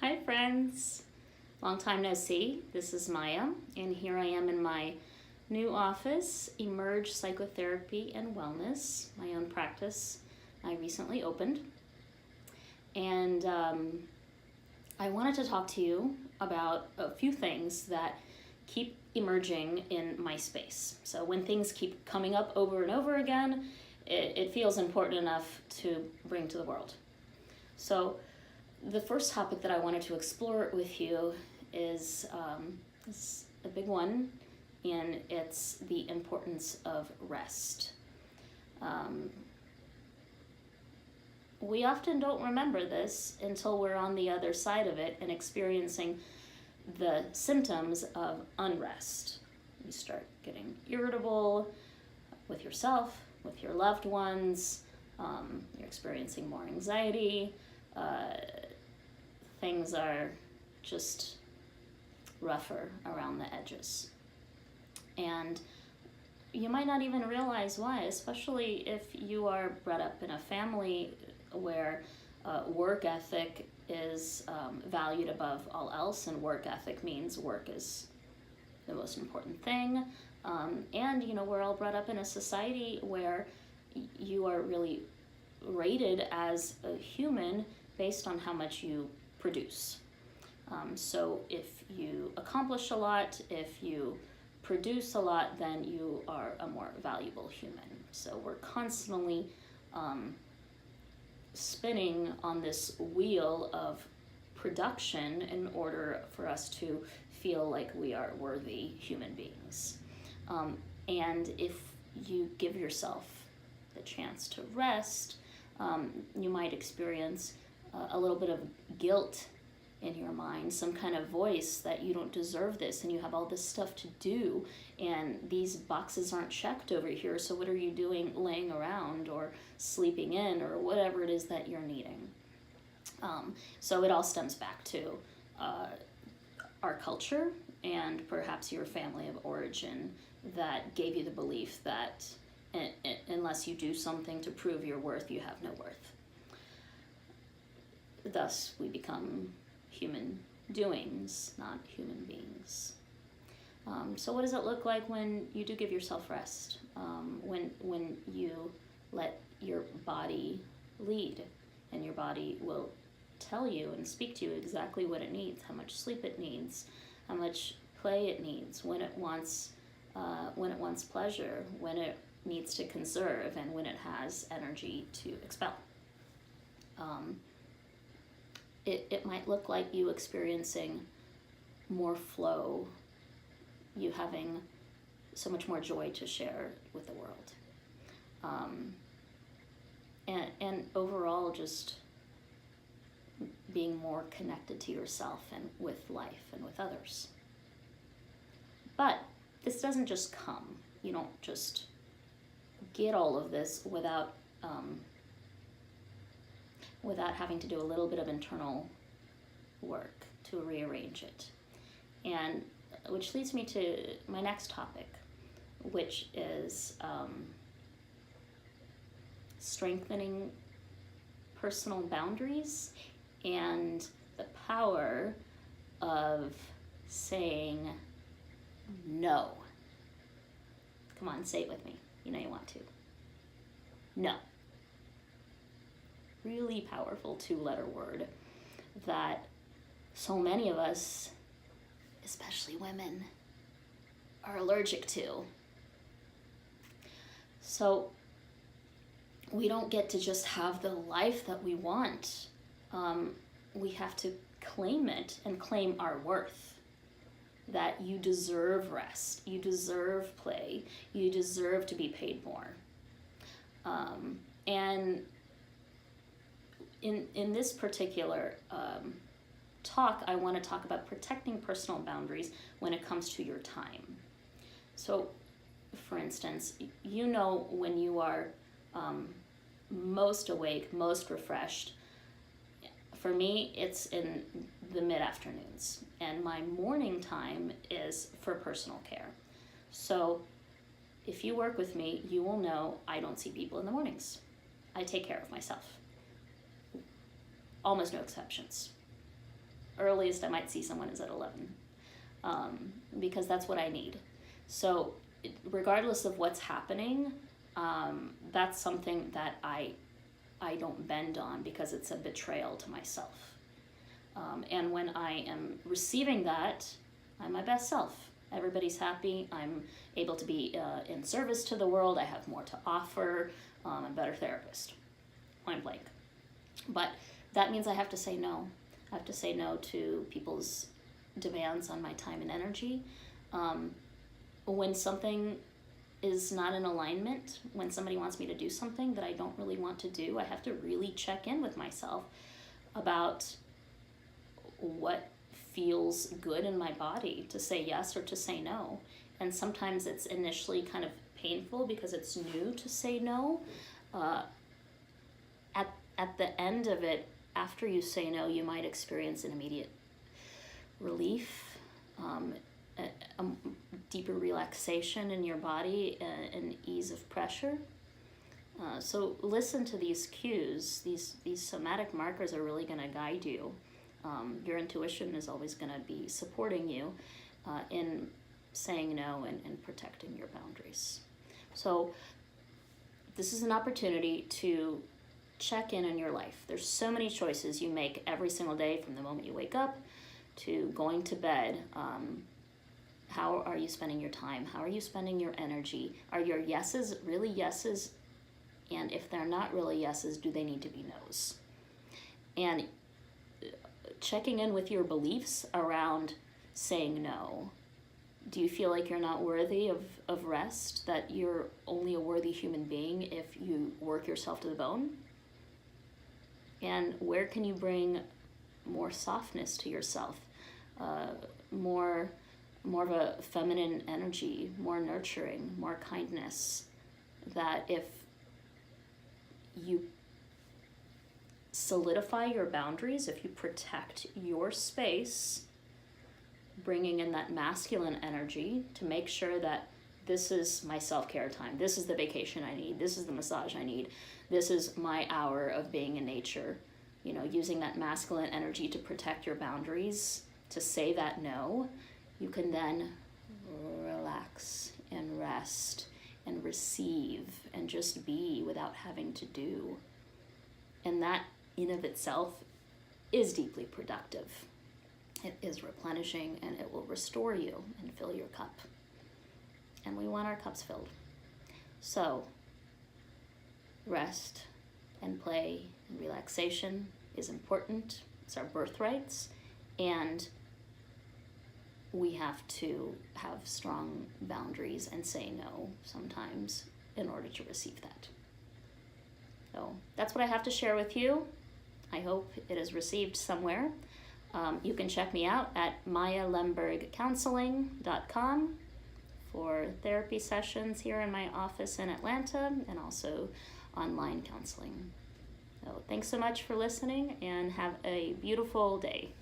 Hi friends, long time no see. This is Maya, and here I am in my new office, Emerge Psychotherapy and Wellness, my own practice I recently opened. And I wanted to talk to you about a few things that keep emerging in my space. So when things keep coming up over and over again, it feels important enough to bring to the world. So the first topic that I wanted to explore with you is a big one, and it's the importance of rest. We often don't remember this until we're on the other side of it and experiencing the symptoms of unrest. You start getting irritable with yourself, with your loved ones, you're experiencing more anxiety, things are just rougher around the edges. And you might not even realize why, especially if you are brought up in a family where work ethic is valued above all else, and work ethic means work is the most important thing. And we're all brought up in a society where you are really rated as a human based on how much you produce. So if you accomplish a lot, if you produce a lot, then you are a more valuable human. So we're constantly spinning on this wheel of production in order for us to feel like we are worthy human beings. And if you give yourself the chance to rest, you might experience a little bit of guilt in your mind, some kind of voice that you don't deserve this and you have all this stuff to do and these boxes aren't checked over here, so what are you doing laying around or sleeping in or whatever it is that you're needing. So it all stems back to our culture and perhaps your family of origin that gave you the belief that unless you do something to prove your worth, you have no worth. Thus, we become human doings, not human beings. So what does it look like when you do give yourself rest? When you let your body lead, and your body will tell you and speak to you exactly what it needs, how much sleep it needs, how much play it needs, when it wants pleasure, when it needs to conserve, and when it has energy to expel. It might look like you experiencing more flow, you having so much more joy to share with the world. And overall just being more connected to yourself and with life and with others. But this doesn't just come. You don't just get all of this without having to do a little bit of internal work to rearrange it. And which leads me to my next topic, which is strengthening personal boundaries and the power of saying no. Come on, say it with me. You know you want to. No. Really powerful two-letter word that so many of us, especially women, are allergic to. So we don't get to just have the life that we want. We have to claim it and claim our worth. That you deserve rest, you deserve play, you deserve to be paid more. And in this particular talk, I want to talk about protecting personal boundaries when it comes to your time. So, for instance, when you are most awake, most refreshed. For me, it's in the mid-afternoons, and my morning time is for personal care. So if you work with me, you will know I don't see people in the mornings. I take care of myself. Almost no exceptions. earliest I might see someone is at 11, because that's what I need. So regardless of what's happening, that's something that I don't bend on, because it's a betrayal to myself. And when I am receiving that, I'm my best self. Everybody's happy. I'm able to be in service to the world. I have more to offer. I'm a better therapist. Point blank. But that means I have to say no. I have to say no to people's demands on my time and energy. When something is not in alignment, when somebody wants me to do something that I don't really want to do, I have to really check in with myself about what feels good in my body to say yes or to say no. And sometimes it's initially kind of painful because it's new to say no. At the end of it, after you say no, you might experience an immediate relief, a deeper relaxation in your body, an ease of pressure. So listen to these cues. These somatic markers are really going to guide you. Your intuition is always going to be supporting you in saying no and protecting your boundaries. So this is an opportunity to check in on your life. There's so many choices you make every single day, from the moment you wake up to going to bed. How are you spending your time? How are you spending your energy? Are your yeses really yeses? And if they're not really yeses, do they need to be nos? And checking in with your beliefs around saying no. Do you feel like you're not worthy of rest? That you're only a worthy human being if you work yourself to the bone? And where can you bring more softness to yourself? More of a feminine energy, more nurturing, more kindness. That if you solidify your boundaries, if you protect your space, bringing in that masculine energy to make sure that this is my self-care time, this is the vacation I need, this is the massage I need, this is my hour of being in nature, using that masculine energy to protect your boundaries, to say that no, you can then relax and rest and receive and just be without having to do. And that in of itself is deeply productive. It is replenishing, and it will restore you and fill your cup. And we want our cups filled. So rest and play and relaxation is important. It's our birthrights. And we have to have strong boundaries and say no sometimes in order to receive that. So that's what I have to share with you. I hope it is received somewhere. You can check me out at mayalembergcounseling.com for therapy sessions here in my office in Atlanta, and also online counseling. So thanks so much for listening, and have a beautiful day.